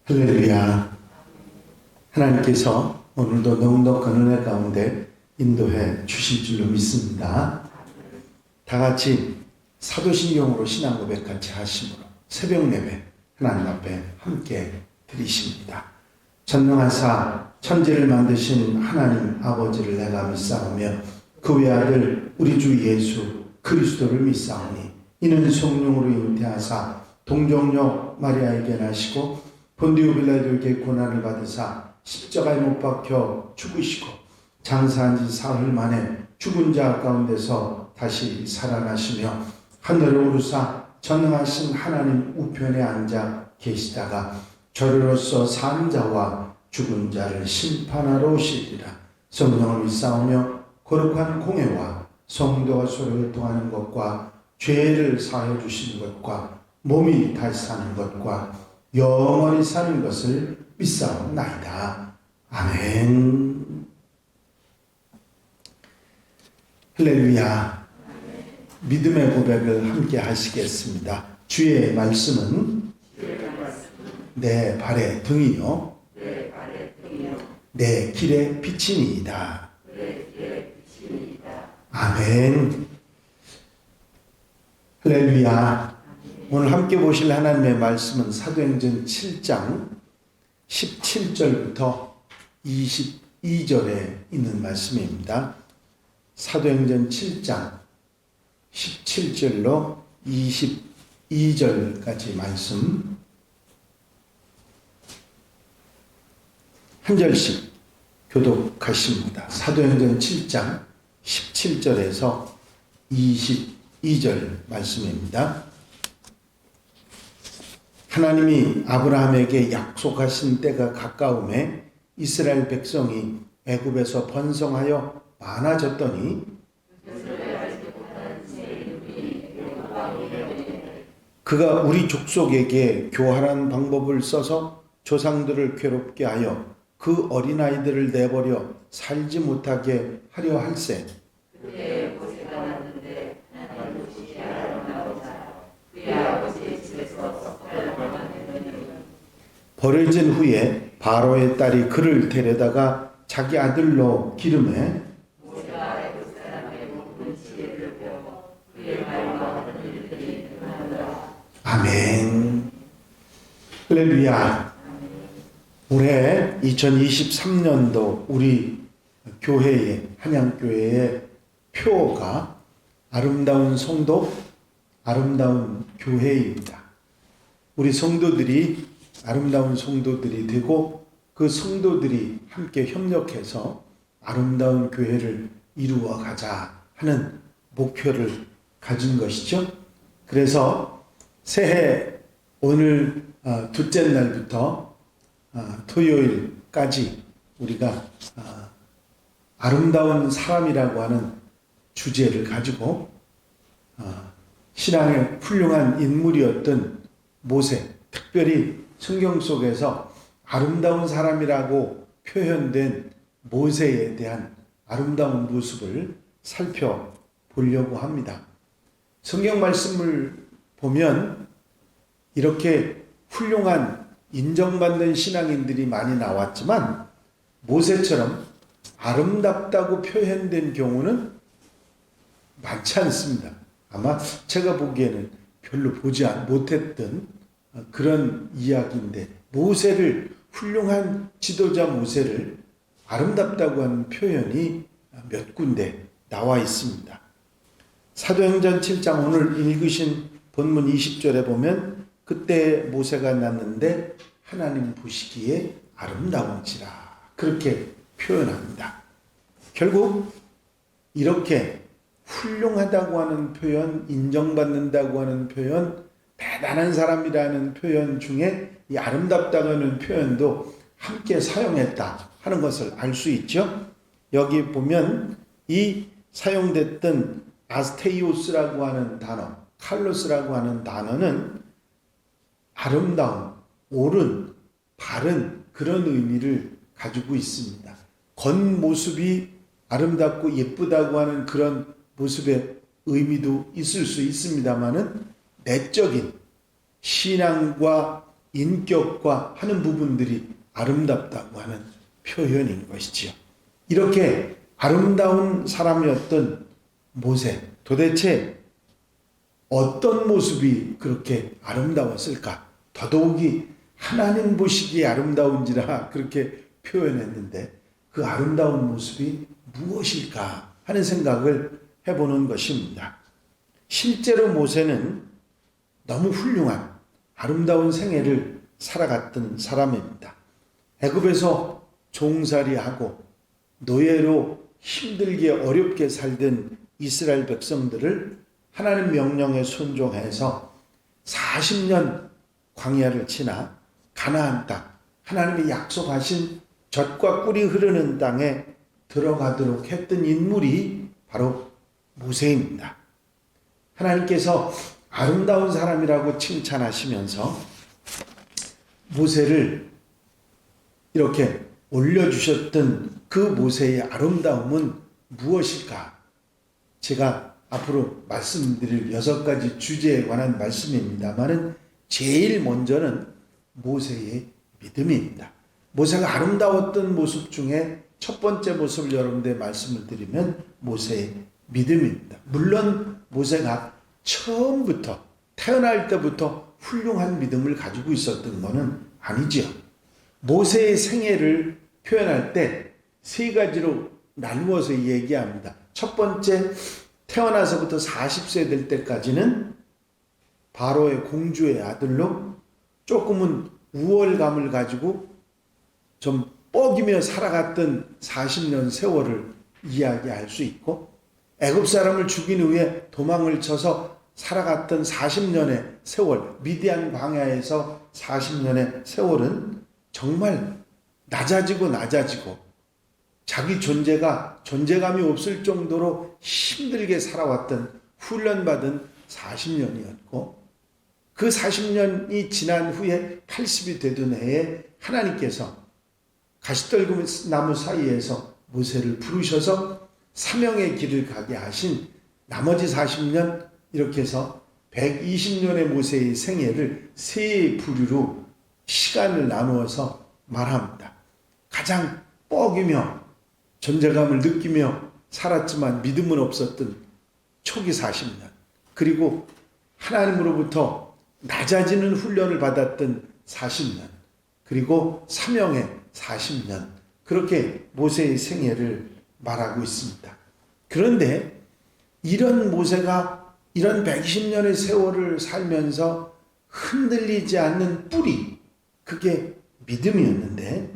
할렐루야. 하나님께서 오늘도 너무너무 은혜 가운데 인도해 주실 줄로 믿습니다. 다 같이 사도신경으로 신앙 고백 같이 하심으로 새벽 예배 하나님 앞에 함께 드리십니다. 전능하사 천지를 만드신 하나님 아버지를 내가 믿사오며 그 외아들 우리 주 예수 그리스도를 믿사오니 이는 성령으로 잉태하사 동정녀 마리아에게 나시고 본디오 빌라도에게 고난을 받으사 십자가에 못 박혀 죽으시고 장사한 지 사흘 만에 죽은 자 가운데서 다시 살아나시며 하늘을 오르사 전능하신 하나님 우편에 앉아 계시다가 저리로서 산 자와 죽은 자를 심판하러 오시리라. 성령을 믿사오며 거룩한 공회와 성도와 서로 교통하는 것과 죄를 사하여 주시는 것과 몸이 다시 사는 것과 영원히 사는 것을 믿사옵나이다. 아멘. 할렐루야. 믿음의 고백을 함께 하시겠습니다. 주의 말씀은 내 발의 등이요 내 길의 빛이니이다. 아멘. 할렐루야. 오늘 함께 보실 하나님의 말씀은 사도행전 7장 17절부터 22절에 있는 말씀입니다. 사도행전 7장 17절로 22절까지 말씀 한 절씩 교독하십니다. 사도행전 7장 17절에서 22절 말씀입니다. 하나님이 아브라함에게 약속하신 때가 가까움에 이스라엘 백성이 애굽에서 번성하여 많아졌더니 그가 우리 족속에게 교활한 방법을 써서 조상들을 괴롭게 하여 그 어린아이들을 내버려 살지 못하게 하려 할세. 버려진 후에 바로의 딸이 그를 데려다가 자기 아들로 기름해 아멘. 할렐루야. 올해 2023년도 우리 교회의 한양교회의 표가 아름다운 성도, 아름다운 교회입니다. 우리 성도들이 아름다운 성도들이 되고 그 성도들이 함께 협력해서 아름다운 교회를 이루어 가자 하는 목표를 가진 것이죠. 그래서 새해 오늘 둘째 날부터 토요일까지 우리가 아름다운 사람이라고 하는 주제를 가지고 신앙의 훌륭한 인물이었던 모세, 특별히 성경 속에서 아름다운 사람이라고 표현된 모세에 대한 아름다운 모습을 살펴보려고 합니다. 성경 말씀을 보면 이렇게 훌륭한 인정받는 신앙인들이 많이 나왔지만 모세처럼 아름답다고 표현된 경우는 많지 않습니다. 아마 제가 보기에는 별로 보지 못했던 그런 이야기인데 모세를 훌륭한 지도자 모세를 아름답다고 하는 표현이 몇 군데 나와 있습니다. 사도행전 7장 오늘 읽으신 본문 20절에 보면 그때 모세가 났는데 하나님 보시기에 아름다운지라 그렇게 표현합니다. 결국 이렇게 훌륭하다고 하는 표현, 인정받는다고 하는 표현, 대단한 사람이라는 표현 중에 이 아름답다고 하는 표현도 함께 사용했다 하는 것을 알 수 있죠. 여기 보면 이 사용됐던 아스테이오스라고 하는 단어, 칼로스라고 하는 단어는 아름다운, 옳은, 바른 그런 의미를 가지고 있습니다. 겉모습이 아름답고 예쁘다고 하는 그런 모습의 의미도 있을 수 있습니다만은 내적인 신앙과 인격과 하는 부분들이 아름답다고 하는 표현인 것이지요. 이렇게 아름다운 사람이었던 모세, 도대체 어떤 모습이 그렇게 아름다웠을까? 더더욱이 하나님 보시기에 아름다운지라 그렇게 표현했는데 그 아름다운 모습이 무엇일까 하는 생각을 해보는 것입니다. 실제로 모세는 너무 훌륭한 아름다운 생애를 살아갔던 사람입니다. 애굽에서 종살이하고 노예로 힘들게 어렵게 살던 이스라엘 백성들을 하나님 명령에 순종해서 40년 광야를 지나 가나안 땅, 하나님이 약속하신 젖과 꿀이 흐르는 땅에 들어가도록 했던 인물이 바로 모세입니다. 하나님께서 아름다운 사람이라고 칭찬하시면서 모세를 이렇게 올려주셨던 그 모세의 아름다움은 무엇일까? 제가 앞으로 말씀드릴 6가지 주제에 관한 말씀입니다만은 제일 먼저는 모세의 믿음입니다. 모세가 아름다웠던 모습 중에 첫 번째 모습을 여러분들 말씀을 드리면 모세의 믿음입니다. 물론 모세가 처음부터 태어날 때부터 훌륭한 믿음을 가지고 있었던 것은 아니지요. 모세의 생애를 표현할 때 3가지로 나누어서 얘기합니다. 첫 번째, 태어나서부터 40세 될 때까지는 바로의 공주의 아들로 조금은 우월감을 가지고 좀 뻐기며 살아갔던 40년 세월을 이야기할 수 있고, 애굽 사람을 죽인 후에 도망을 쳐서 살아갔던 40년의 세월, 미디안 광야에서 40년의 세월은 정말 낮아지고 자기 존재감이 없을 정도로 힘들게 살아왔던 훈련받은 40년이었고, 그 40년이 지난 후에 80이 되던 해에 하나님께서 가시떨구나무 사이에서 모세를 부르셔서 사명의 길을 가게 하신 나머지 40년, 이렇게 해서 120년의 모세의 생애를 3부류로 시간을 나누어서 말합니다. 가장 뻐기며 존재감을 느끼며 살았지만 믿음은 없었던 초기 40년, 그리고 하나님으로부터 낮아지는 훈련을 받았던 40년, 그리고 사명의 40년, 그렇게 모세의 생애를 말하고 있습니다. 그런데 이런 모세가 이런 120년의 세월을 살면서 흔들리지 않는 뿌리, 그게 믿음이었는데,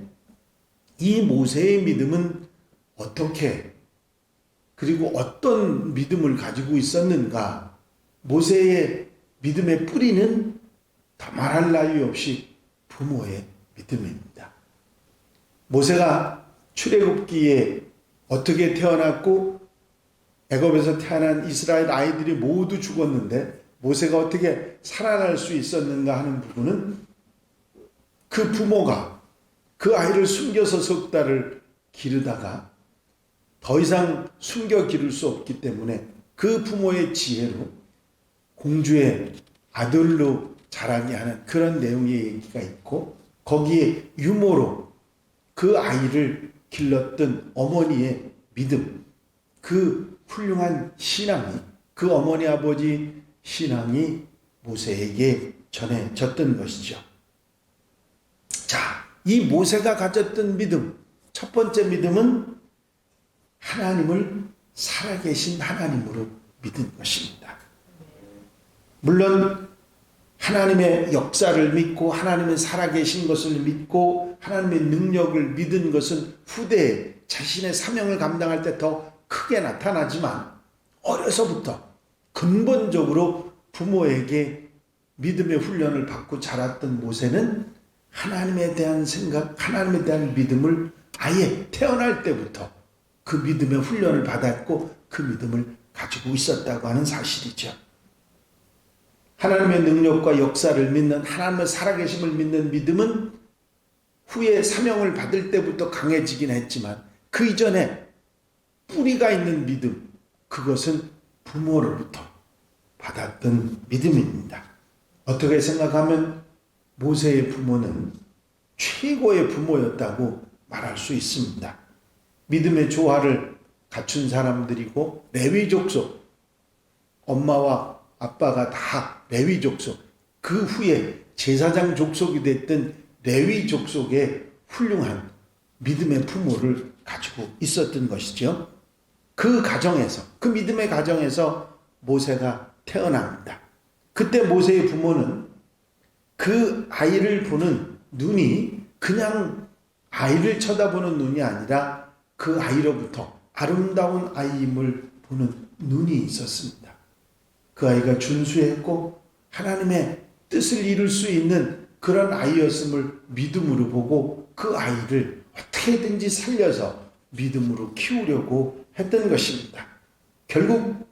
이 모세의 믿음은 어떻게, 그리고 어떤 믿음을 가지고 있었는가? 모세의 믿음의 뿌리는 더 말할 나위 없이 부모의 믿음입니다. 모세가 출애굽기에 어떻게 태어났고 애굽에서 태어난 이스라엘 아이들이 모두 죽었는데 모세가 어떻게 살아날 수 있었는가 하는 부분은 그 부모가 그 아이를 숨겨서 석 달을 기르다가 더 이상 숨겨 기를 수 없기 때문에 그 부모의 지혜로 공주의 아들로 자라게 하는 그런 내용의 얘기가 있고, 거기에 유모로 그 아이를 길렀던 어머니의 믿음, 그 훌륭한 신앙이, 그 어머니 아버지 신앙이 모세에게 전해졌던 것이죠. 자, 이 모세가 가졌던 믿음, 첫 번째 믿음은 하나님을 살아계신 하나님으로 믿은 것입니다. 물론 하나님의 역사를 믿고 하나님의 살아계신 것을 믿고 하나님의 능력을 믿은 것은 후대에 자신의 사명을 감당할 때 더 크게 나타나지만, 어려서부터 근본적으로 부모에게 믿음의 훈련을 받고 자랐던 모세는 하나님에 대한 생각, 하나님에 대한 믿음을 아예 태어날 때부터 그 믿음의 훈련을 받았고 그 믿음을 가지고 있었다고 하는 사실이죠. 하나님의 능력과 역사를 믿는, 하나님의 살아계심을 믿는 믿음은 후에 사명을 받을 때부터 강해지긴 했지만 그 이전에 뿌리가 있는 믿음, 그것은 부모로부터 받았던 믿음입니다. 어떻게 생각하면 모세의 부모는 최고의 부모였다고 말할 수 있습니다. 믿음의 조화를 갖춘 사람들이고 레위 족속, 엄마와 아빠가 다 레위 족속, 그 후에 제사장 족속이 됐던 레위 족속의 훌륭한 믿음의 부모를 가지고 있었던 것이죠. 그 가정에서, 그 믿음의 가정에서 모세가 태어납니다. 그때 모세의 부모는 그 아이를 보는 눈이 그냥 아이를 쳐다보는 눈이 아니라 그 아이로부터 아름다운 아이임을 보는 눈이 있었습니다. 그 아이가 준수했고 하나님의 뜻을 이룰 수 있는 그런 아이였음을 믿음으로 보고 그 아이를 어떻게든지 살려서 믿음으로 키우려고 했던 것입니다. 결국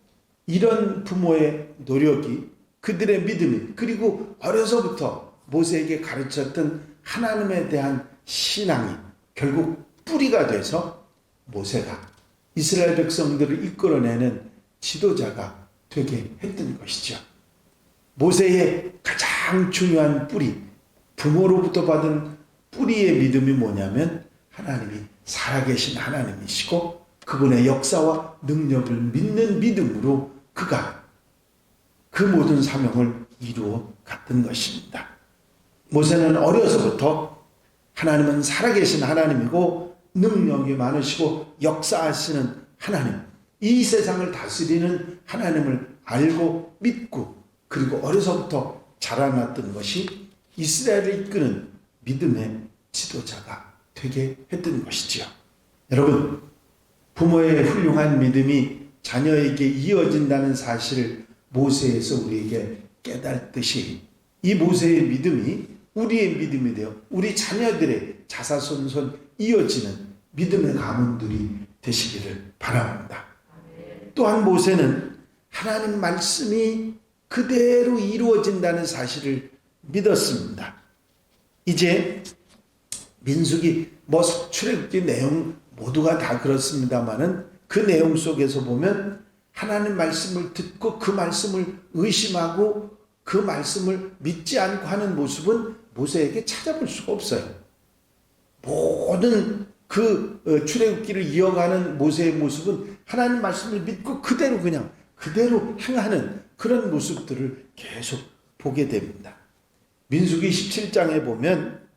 이런 부모의 노력이, 그들의 믿음이, 그리고 어려서부터 모세에게 가르쳤던 하나님에 대한 신앙이 결국 뿌리가 돼서 모세가 이스라엘 백성들을 이끌어내는 지도자가 되게 했던 것이죠. 모세의 가장 중요한 뿌리, 부모로부터 받은 뿌리의 믿음이 뭐냐면 하나님이 살아계신 하나님이시고 그분의 역사와 능력을 믿는 믿음으로 그가 그 모든 사명을 이루어 갔던 것입니다. 모세는 어려서부터 하나님은 살아계신 하나님이고 능력이 많으시고 역사하시는 하나님, 이 세상을 다스리는 하나님을 알고 믿고 그리고 어려서부터 자라났던 것이 이스라엘을 이끄는 믿음의 지도자가 되게 했던 것이지요. 여러분, 부모의 훌륭한 믿음이 자녀에게 이어진다는 사실을 모세에서 우리에게 깨닫듯이 이 모세의 믿음이 우리의 믿음이 되어 우리 자녀들의 자사손손 이어지는 믿음의 가문들이 되시기를 바랍니다. 또한 모세는 하나님 말씀이 그대로 이루어진다는 사실을 믿었습니다. 이제 민수기 출애굽기 내용 모두가 다 그렇습니다만은 그 내용 속에서 보면 하나님 말씀을 듣고 그 말씀을 의심하고 그 말씀을 믿지 않고 하는 모습은 모세에게 찾아볼 수가 없어요. 모든 그 출애굽기를 이어가는 모세의 모습은 하나님 말씀을 믿고 그대로 행하는 그런 모습들을 계속 보게 됩니다. 민수기 17장에 보면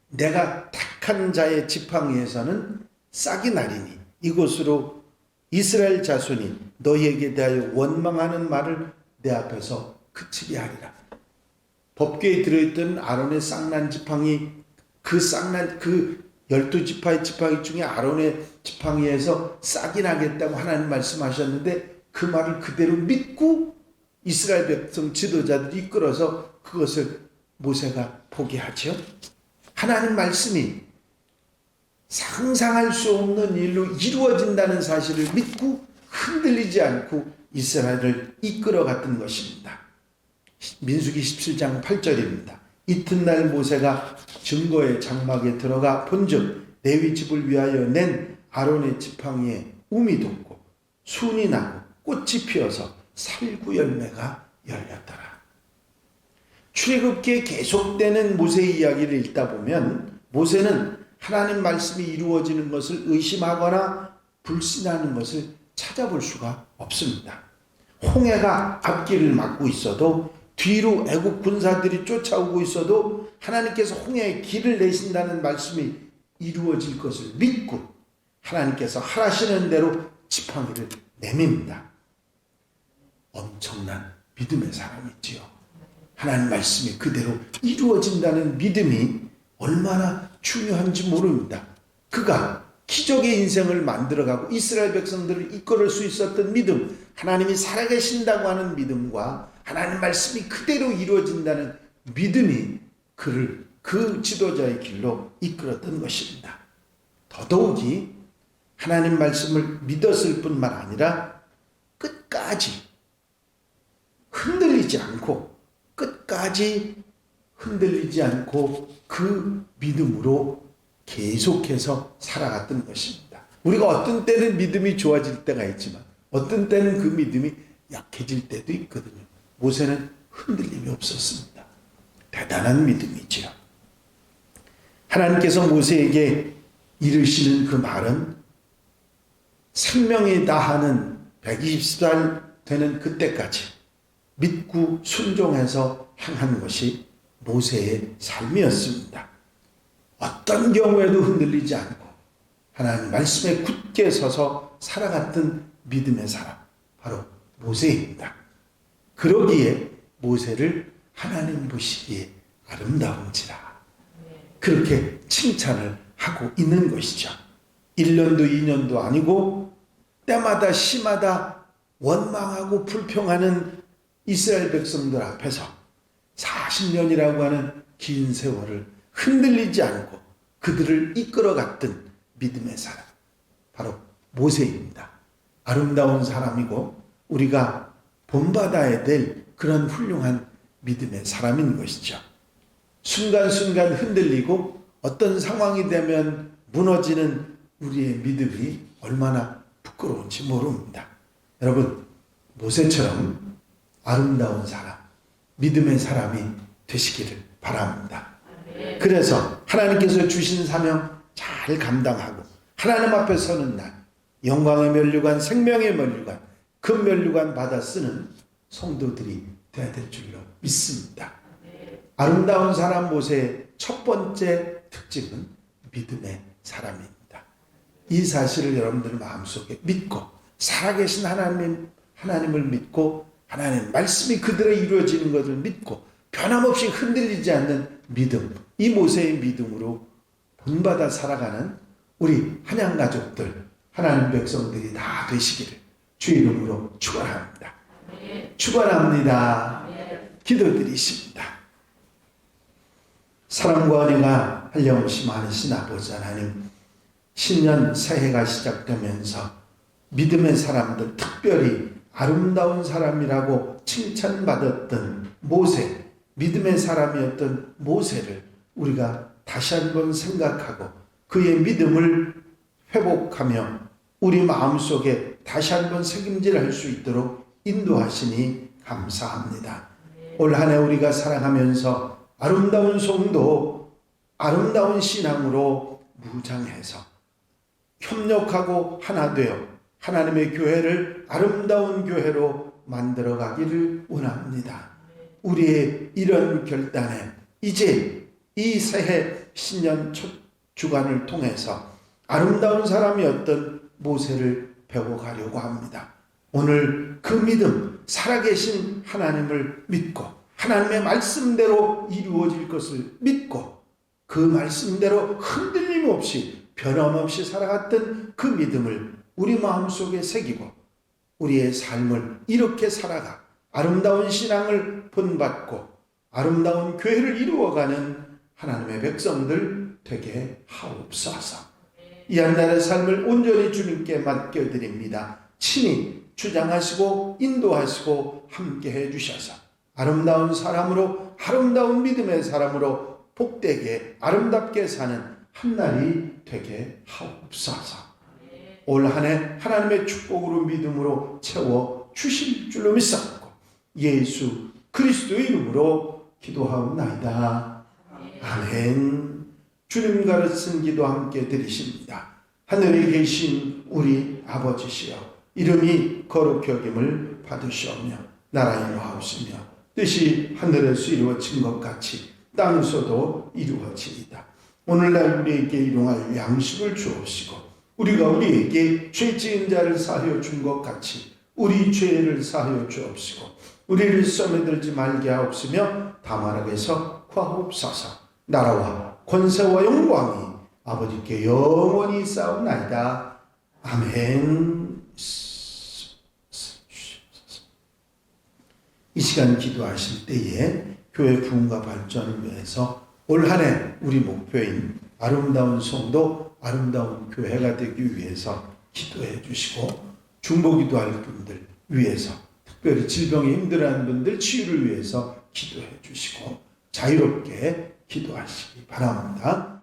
내가 택한 자의 지팡이에서는 싹이 나리니 이곳으로 이스라엘 자손이 너희에게 대하여 원망하는 말을 내 앞에서 그치게 하리라. 법궤에 들어있던 아론의 싹난 지팡이, 그 12지파의 지팡이 중에 아론의 지팡이에서 싹이 나겠다고 하나님 말씀하셨는데 그 말을 그대로 믿고 이스라엘 백성 지도자들이 이끌어서 그것을 모세가 보게 하죠. 하나님 말씀이 상상할 수 없는 일로 이루어진다는 사실을 믿고 흔들리지 않고 이스라엘을 이끌어갔던 것입니다. 민수기 17장 8절입니다. 이튿날 모세가 증거의 장막에 들어가 본즉 레위 집을 위하여 낸 아론의 지팡이에 움이 돋고 순이 나고 꽃이 피어서 살구 열매가 열렸더라. 출애굽기에 계속되는 모세의 이야기를 읽다 보면 모세는 하나님 말씀이 이루어지는 것을 의심하거나 불신하는 것을 찾아볼 수가 없습니다. 홍해가 앞길을 막고 있어도 뒤로 애국 군사들이 쫓아오고 있어도 하나님께서 홍해에 길을 내신다는 말씀이 이루어질 것을 믿고 하나님께서 하라시는 대로 지팡이를 내밉니다. 엄청난 믿음의 사람이지요. 하나님 말씀이 그대로 이루어진다는 믿음이 얼마나 중요한지 모릅니다. 그가 기적의 인생을 만들어가고 이스라엘 백성들을 이끌을 수 있었던 믿음, 하나님이 살아계신다고 하는 믿음과 하나님 말씀이 그대로 이루어진다는 믿음이 그를 그 지도자의 길로 이끌었던 것입니다. 더더욱이 하나님 말씀을 믿었을 뿐만 아니라 끝까지 흔들리지 않고 그 믿음으로 계속해서 살아갔던 것입니다. 우리가 어떤 때는 믿음이 좋아질 때가 있지만 어떤 때는 그 믿음이 약해질 때도 있거든요. 모세는 흔들림이 없었습니다. 대단한 믿음이지요. 하나님께서 모세에게 이르시는 그 말은 생명이 다하는 120살 되는 그때까지 믿고 순종해서 행한 것이 모세의 삶이었습니다. 어떤 경우에도 흔들리지 않고 하나님 말씀에 굳게 서서 살아갔던 믿음의 사람, 바로 모세입니다. 그러기에 모세를 하나님 보시기에 아름다운지라 그렇게 칭찬을 하고 있는 것이죠. 1년도 2년도 아니고 때마다 시마다 원망하고 불평하는 이스라엘 백성들 앞에서 40년이라고 하는 긴 세월을 흔들리지 않고 그들을 이끌어갔던 믿음의 사람, 바로 모세입니다. 아름다운 사람이고 우리가 본받아야 될 그런 훌륭한 믿음의 사람인 것이죠. 순간순간 흔들리고 어떤 상황이 되면 무너지는 우리의 믿음이 얼마나 부끄러운지 모릅니다. 여러분, 모세처럼 아름다운 사람, 믿음의 사람이 되시기를 바랍니다. 그래서 하나님께서 주신 사명 잘 감당하고 하나님 앞에 서는 날 영광의 면류관, 생명의 면류관, 그 면류관 받아 쓰는 성도들이 되어야 될 줄로 믿습니다. 아름다운 사람 모세의 첫 번째 특징은 믿음의 사람입니다. 이 사실을 여러분들 마음속에 믿고 살아계신 하나님을 믿고 하나님 말씀이 그들에 이루어지는 것을 믿고 변함없이 흔들리지 않는 믿음, 이 모세의 믿음으로 본받아 살아가는 우리 한양 가족들, 하나님 백성들이 다 되시기를 주 이름으로 축원합니다. 축원합니다. 기도드리십니다. 사랑과 은혜가 한량없이 많으신 아버지 하나님, 신년 새해가 시작되면서 믿음의 사람들, 특별히 아름다운 사람이라고 칭찬받았던 모세, 믿음의 사람이었던 모세를 우리가 다시 한번 생각하고 그의 믿음을 회복하며 우리 마음속에 다시 한번 책임질할 수 있도록 인도하시니 감사합니다. 올 한 해 우리가 살아가면서 아름다운 성도, 아름다운 신앙으로 무장해서 협력하고 하나 되어 하나님의 교회를 아름다운 교회로 만들어가기를 원합니다. 우리의 이런 결단에 이제 이 새해 신년 첫 주간을 통해서 아름다운 사람이었던 모세를 배워가려고 합니다. 오늘 그 믿음, 살아계신 하나님을 믿고 하나님의 말씀대로 이루어질 것을 믿고 그 말씀대로 흔들림 없이 변함없이 살아갔던 그 믿음을 우리 마음속에 새기고 우리의 삶을 이렇게 살아가 아름다운 신앙을 본받고 아름다운 교회를 이루어가는 하나님의 백성들 되게 하옵소서. 이 한 달의 삶을 온전히 주님께 맡겨드립니다. 친히 주장하시고 인도하시고 함께해 주셔서 아름다운 사람으로, 아름다운 믿음의 사람으로 복되게 아름답게 사는 한 날이 되게 하옵소서. 올 한 해 하나님의 축복으로 믿음으로 채워 주실 줄로 믿사옵고 예수 그리스도의 이름으로 기도하옵나이다. 아멘. 주님 가르친 기도 함께 드리십니다. 하늘에 계신 우리 아버지시여, 이름이 거룩히 여김을 받으시오며 나라의 임하옵시며 뜻이 하늘에서 이루어진 것 같이 땅에서도 이루어지이다. 오늘날 우리에게 일용할 양식을 주옵시고 우리가 우리에게 죄 지은 자를 사하여 준 것 같이 우리 죄를 사하여 주옵시고 우리를 시험에 들지 말게 하옵시며 다만 악에서 구하옵소서. 나라와 권세와 영광이 아버지께 영원히 있사옵나이다. 아멘. 이 시간 기도하실 때에 교회 부흥과 발전을 위해서 올 한 해 우리 목표인 아름다운 성도, 아름다운 교회가 되기 위해서 기도해 주시고 중보기도할 분들 위해서, 특별히 질병에 힘들어하는 분들 치유를 위해서 기도해 주시고 자유롭게 기도하시기 바랍니다.